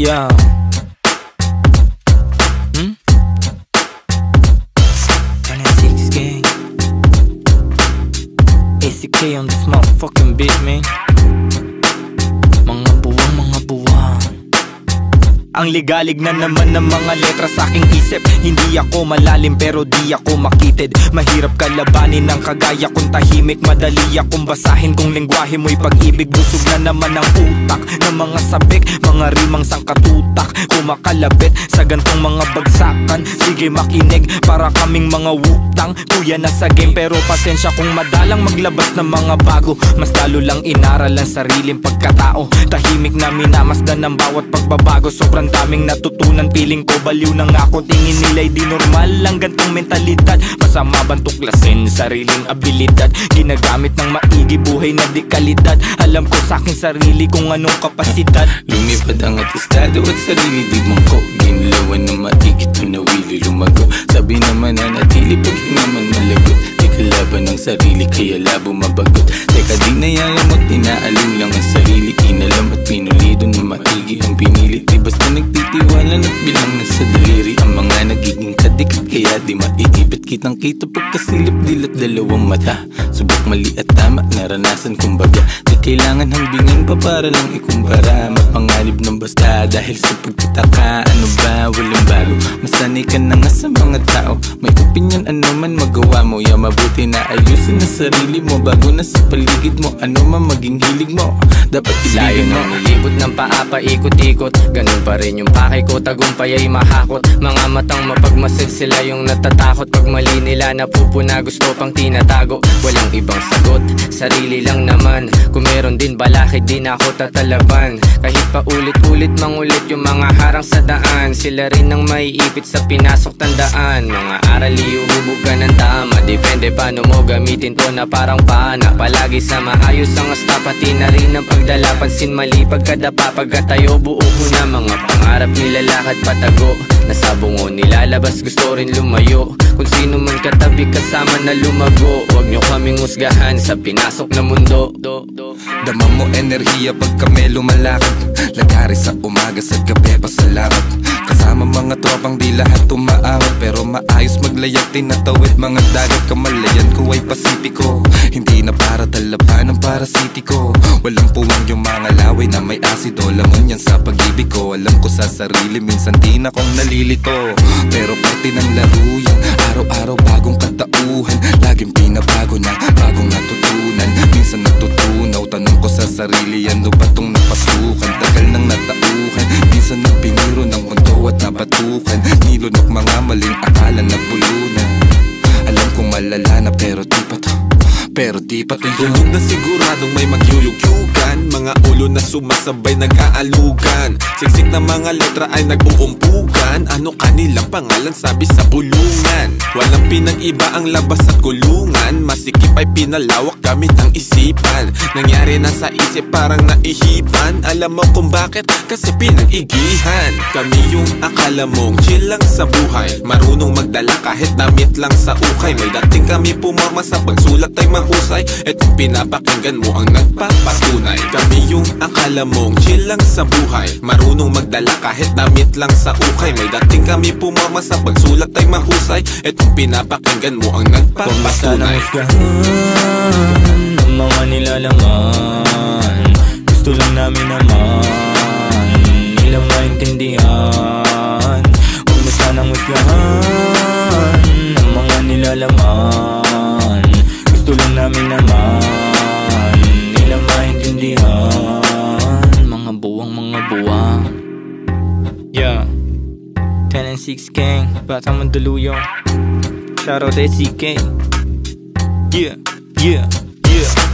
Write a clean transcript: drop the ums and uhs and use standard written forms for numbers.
Yeah. Six gang. ACK on this motherfucking beat, man. Mga buwang, mga buwang. Ang ligalig na naman ng mga letra sa aking isip. Hindi ako malalim pero di ako makitid. Mahirap kalabanin ng kagaya kong tahimik. Madali akong basahin kung lengguwahe mo'y pag-ibig. Busog na naman ang utak ng mga sabik, mga rimang sangkatutak, kumakalabit sa gantong mga bagsakan. Sige makinig, para kaming mga wutang. Kuya na sa game pero pasensya kung madalang maglabas ng mga bago. Mas lalo lang inaral ang sariling pagkatao. Tahimik na minamasdan ng bawat pagbabago. Sobrang daming natutunan, piling ko baliw na nga ako. Tingin nila'y di normal lang gantong mentalidad. Masama bang tuklasin sariling abilidad? Ginagamit ng maigi, buhay na di kalidad. Alam ko sa aking sarili kung anong kapasidad. Lumipad ang atestado at sarili di mangko. Ginlawan na maigi to nawili lumago. Sabi naman na natili pag naman malagot. Di kalaban ng sarili kaya labo mabagot. Teka di nayayamot, inaalim lang ang sarili. Inalam at pinulido na maigi ang pinili. Di basta nagtitiwala at bilang na sa daliri. Ang mga nagiging kadikit kaya di maiipit. Kitang kita pagkasilip dilat dalawang mata. Subok mali at tama, naranasan kumbaga. Di kailangan hambingin pa para lang ikumpara. Mapanganib ng basta dahil sa pagtataka. Ano ba, walang bago. Masanay ka na nga sa mga tao. May opinion ano man magawa mo. Ya mabuti na ayusin na sarili mo. Bago na sa paligid mo, ano man maging hilig mo. Dapat layo mo. nang nilibot ng paa paikot-ikot. Ganun pa rin yung pakay ko, tagumpay ay mahakot. Mga matang mapagmasid sila yung natatakot. Pag mali nila napupuna, gusto pang tinatago. Walang ibang sagot, sarili lang naman. Kung meron din balakid, di na ako tatalaban. Kahit pa ulit-ulit mangulit yung mga harang sa daan. Sila rin ang maiipit sa pinasok tandaan. Mga aral iuhubog ka ng tama. Depende paano mo gamitin to na parang pana. Palagi sa maayos ang asta, pati na rin ang pagdala. Pansin mali pagkadapa, pagkatayo buo ko na. Mga pangarap nilalakad patago. Nasa bungo nilalabas, gusto rin lumayo. Kung sino man katabi kasama na lumago. Huwag nyo kaming husgahan sa pinasok na mundo. Dama mo enerhiya pag kami lumalakad. Lagari sa umaga, sa gabi pa sa larat. Kasama mga tropang di lahat umaawat. Pero maayos maglayag, tinatawid mga dagat. Kamalayan ko ay Pasipiko. Hindi na para talaban ng parasitiko. Walang puwang yung mga laway na may asido. Lamon yan sa pag-ibig ko. Alam ko sa sarili, minsan di na kong nalilito. Pero parte ng laro yan. Araw-araw bagong katauhan. Laging pinabago na, bagong natutunan. Minsan natutunaw, tanong ko sa sarili, ano ba tong napasukan? Tagal nang natauhan, minsan nang piniro ng mundo at napatukan. Nilunok mga maling akala na bulunan. Alam kong malala na pero di pa to. Pero di pa to Tulog na siguradong may magyuyugyugan. Mga ulo na sumasabay nag-aalugan. Siksik na mga letra ay nag-uumpugan. Ano kanilang pangalan sabi sa bulungan. Walang pinag-iba ang labas at kulungan. Masikip ay pinalawak gamit ang isipan. Nangyari na sa isip parang naihipan. Alam mo kung bakit? Kasi pinag-igihan. Kami yung akala mong chill lang sa buhay. Marunong magdala kahit damit lang sa ukay. May dating kami pumama sa pagsulat ay mahusay. Etong pinapakinggan mo ang nagpapatunay. Kami yung akala mong chill lang sa buhay. Marunong magdala kahit damit lang sa ukay. May dating kami pumama sa pagsulat ay mahusay. Etong pinapakinggan mo ang nagpapatunay. Ng mga nilalaman, gusto lang namin naman nilang maintindihan. Huwag mo sanang husgahan ng mga nilalaman. Gusto lang namin naman nilang maintindihan. Mga buwang, mga buwang. Yeah, 10 and 6 gang, Batang Mandaluyong. Shout out to SCK. Yeah, yeah, yeah.